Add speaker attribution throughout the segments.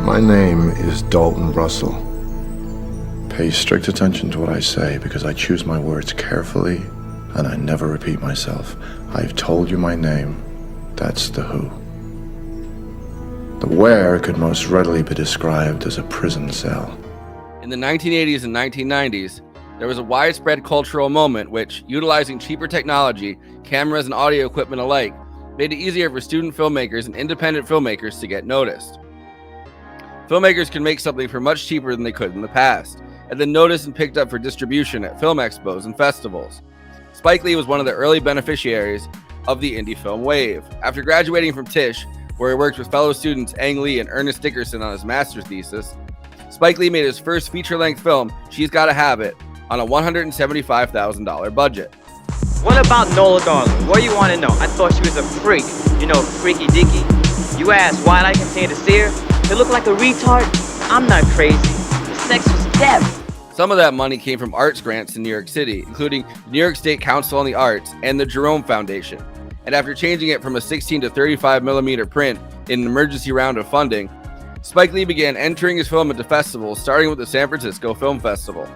Speaker 1: My name is Dalton Russell. Pay strict attention to what I say because I choose my words carefully and I never repeat myself. I've told you my name. That's the who. The where could most readily be described as a prison cell.
Speaker 2: In the 1980s and 1990s, there was a widespread cultural moment which, utilizing cheaper technology, cameras and audio equipment alike, made it easier for student filmmakers and independent filmmakers to get noticed. Filmmakers could make something for much cheaper than they could in the past, and then noticed and picked up for distribution at film expos and festivals. Spike Lee was one of the early beneficiaries of the indie film wave. After graduating from Tisch, where he worked with fellow students Ang Lee and Ernest Dickerson on his master's thesis, Spike Lee made his first feature-length film, She's Gotta Have It, on a $175,000 budget.
Speaker 3: What about Nola Darling? What do you want to know? I thought she was a freak. You know, freaky dicky. You asked why'd I continue to see her? It looked like a retard? I'm not crazy. The sex was death.
Speaker 2: Some of that money came from arts grants in New York City, including the New York State Council on the Arts and the Jerome Foundation. And after changing it from a 16 to 35 millimeter print in an emergency round of funding, Spike Lee began entering his film into festivals, starting with the San Francisco Film Festival.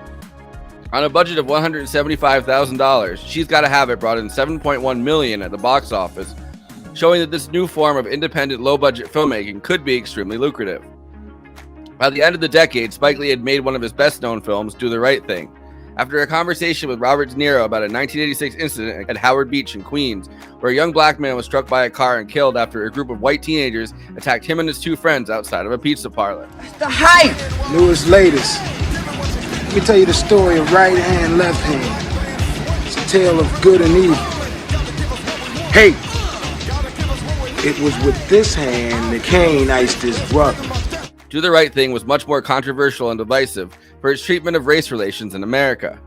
Speaker 2: On a budget of $175,000, She's Gotta Have It brought in $7.1 million at the box office, showing that this new form of independent low-budget filmmaking could be extremely lucrative. By the end of the decade, Spike Lee had made one of his best-known films, Do the Right Thing. After a conversation with Robert De Niro about a 1986 incident at Howard Beach in Queens, where a young black man was struck by a car and killed after a group of white teenagers attacked him and his two friends outside of a pizza parlor.
Speaker 4: That's the hype!
Speaker 5: Newest, latest. Let me tell you the story of right hand, left hand. It's a tale of good and evil. Hey! It was with this hand that Cain iced his brother.
Speaker 2: Do the Right Thing was much more controversial and divisive for its treatment of race relations in America.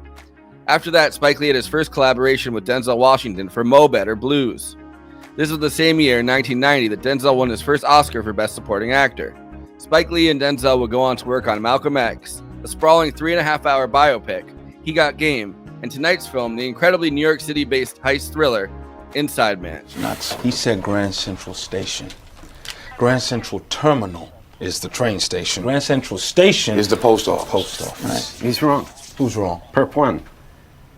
Speaker 2: After that, Spike Lee had his first collaboration with Denzel Washington for Mo Better Blues. This was the same year, in 1990, that Denzel won his first Oscar for Best Supporting Actor. Spike Lee and Denzel would go on to work on Malcolm X, a sprawling 3.5-hour biopic, He Got Game, and tonight's film, the incredibly New York City-based heist thriller, Inside Man.
Speaker 6: Nuts. He said Grand Central Station. Grand Central Terminal is the train station. Grand Central Station
Speaker 7: is the post office.
Speaker 6: Post office.
Speaker 7: He's wrong.
Speaker 6: Who's wrong?
Speaker 7: Perp 1.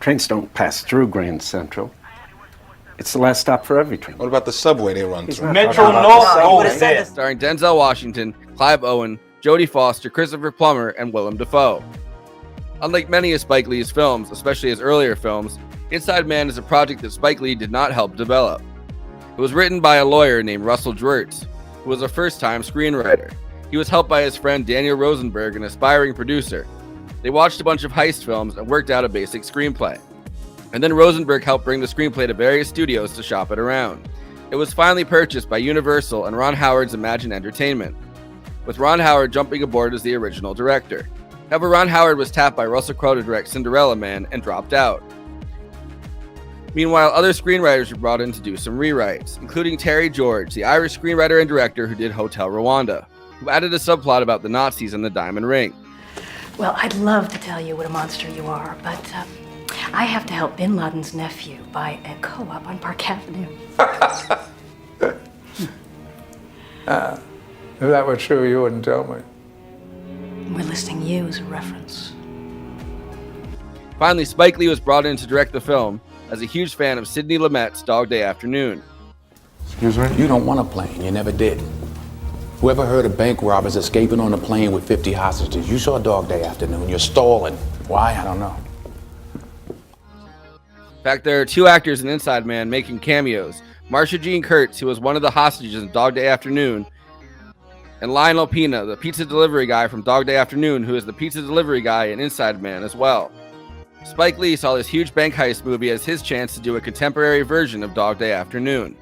Speaker 7: Trains don't pass through Grand Central. It's the last stop for every train.
Speaker 6: What about the subway they run through?
Speaker 3: Metro North goes there.
Speaker 2: Starring Denzel Washington, Clive Owen, Jodie Foster, Christopher Plummer, and Willem Dafoe. Unlike many of Spike Lee's films, especially his earlier films, Inside Man is a project that Spike Lee did not help develop. It was written by a lawyer named Russell Dwertz, who was a first-time screenwriter. He was helped by his friend Daniel Rosenberg, an aspiring producer. They watched a bunch of heist films and worked out a basic screenplay. And then Rosenberg helped bring the screenplay to various studios to shop it around. It was finally purchased by Universal and Ron Howard's Imagine Entertainment, with Ron Howard jumping aboard as the original director. However, Ron Howard was tapped by Russell Crowe to direct Cinderella Man and dropped out. Meanwhile, other screenwriters were brought in to do some rewrites, including Terry George, the Irish screenwriter and director who did Hotel Rwanda, who added a subplot about the Nazis and the Diamond Ring.
Speaker 8: Well, I'd love to tell you what a monster you are, but I have to help Bin Laden's nephew buy a co-op on Park Avenue.
Speaker 9: If that were true, you wouldn't tell me.
Speaker 8: We're listing you as a reference.
Speaker 2: Finally, Spike Lee was brought in to direct the film as a huge fan of Sidney Lumet's Dog Day Afternoon.
Speaker 1: Excuse me?
Speaker 6: You don't want a plane. You never did. Whoever heard of bank robbers escaping on a plane with 50 hostages? You saw Dog Day Afternoon. You're stalling. Why? I don't know.
Speaker 2: In fact, there are two actors in Inside Man making cameos. Marsha Jean Kurtz, who was one of the hostages in Dog Day Afternoon, and Lionel Pena, the pizza delivery guy from Dog Day Afternoon, who is the pizza delivery guy in Inside Man as well. Spike Lee saw this huge bank heist movie as his chance to do a contemporary version of Dog Day Afternoon.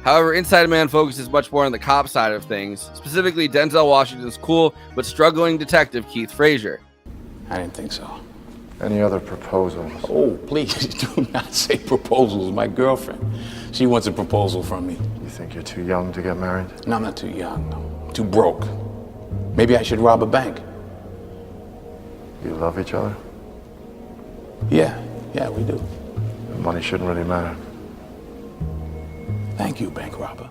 Speaker 2: However, Inside Man focuses much more on the cop side of things, specifically Denzel Washington's cool but struggling detective Keith Frazier.
Speaker 6: I didn't think so.
Speaker 1: Any other proposals?
Speaker 6: Oh, please do not say proposals. My girlfriend, she wants a proposal from me.
Speaker 1: You think you're too young to get married?
Speaker 6: No, I'm not too young. No. Too broke. Maybe I should rob a bank.
Speaker 1: You love each other?
Speaker 6: Yeah, we do.
Speaker 1: Money shouldn't really matter.
Speaker 6: Thank you, bank robber.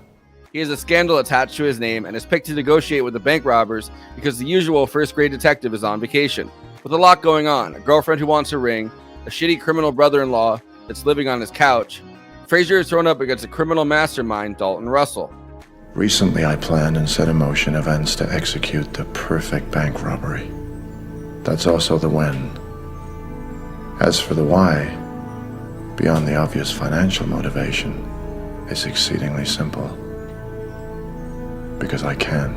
Speaker 2: He has a scandal attached to his name and is picked to negotiate with the bank robbers because the usual first-grade detective is on vacation. With a lot going on, a girlfriend who wants a ring, a shitty criminal brother-in-law that's living on his couch, Frazier is thrown up against a criminal mastermind, Dalton Russell.
Speaker 1: Recently, I planned and set in motion events to execute the perfect bank robbery. That's also the when. As for the why, beyond the obvious financial motivation, it's exceedingly simple. Because I can.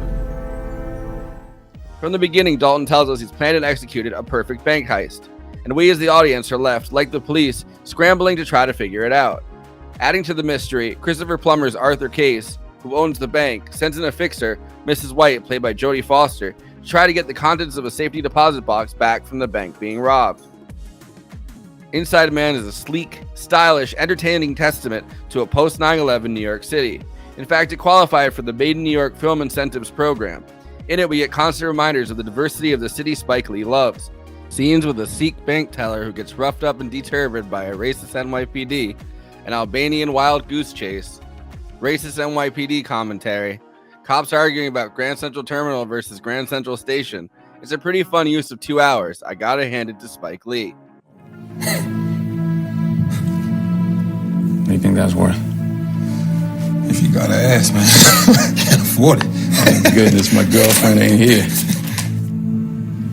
Speaker 2: From the beginning, Dalton tells us he's planned and executed a perfect bank heist, and we as the audience are left, like the police, scrambling to try to figure it out. Adding to the mystery, Christopher Plummer's Arthur Case, who owns the bank, sends in a fixer, Mrs. White, played by Jodie Foster, to try to get the contents of a safety deposit box back from the bank being robbed. Inside Man is a sleek, stylish, entertaining testament to a post 9/11 New York City. In fact, it qualified for the Made in New York Film Incentives program. In it, we get constant reminders of the diversity of the city Spike Lee loves. Scenes with a Sikh bank teller who gets roughed up and deturbaned by a racist NYPD, an Albanian wild goose chase, racist NYPD commentary, cops arguing about Grand Central Terminal versus Grand Central Station. It's a pretty fun use of 2 hours. I gotta hand it to Spike Lee.
Speaker 6: What do you think that's worth?
Speaker 4: If you gotta ask, man, I can't afford it.
Speaker 6: Thank goodness my girlfriend ain't here.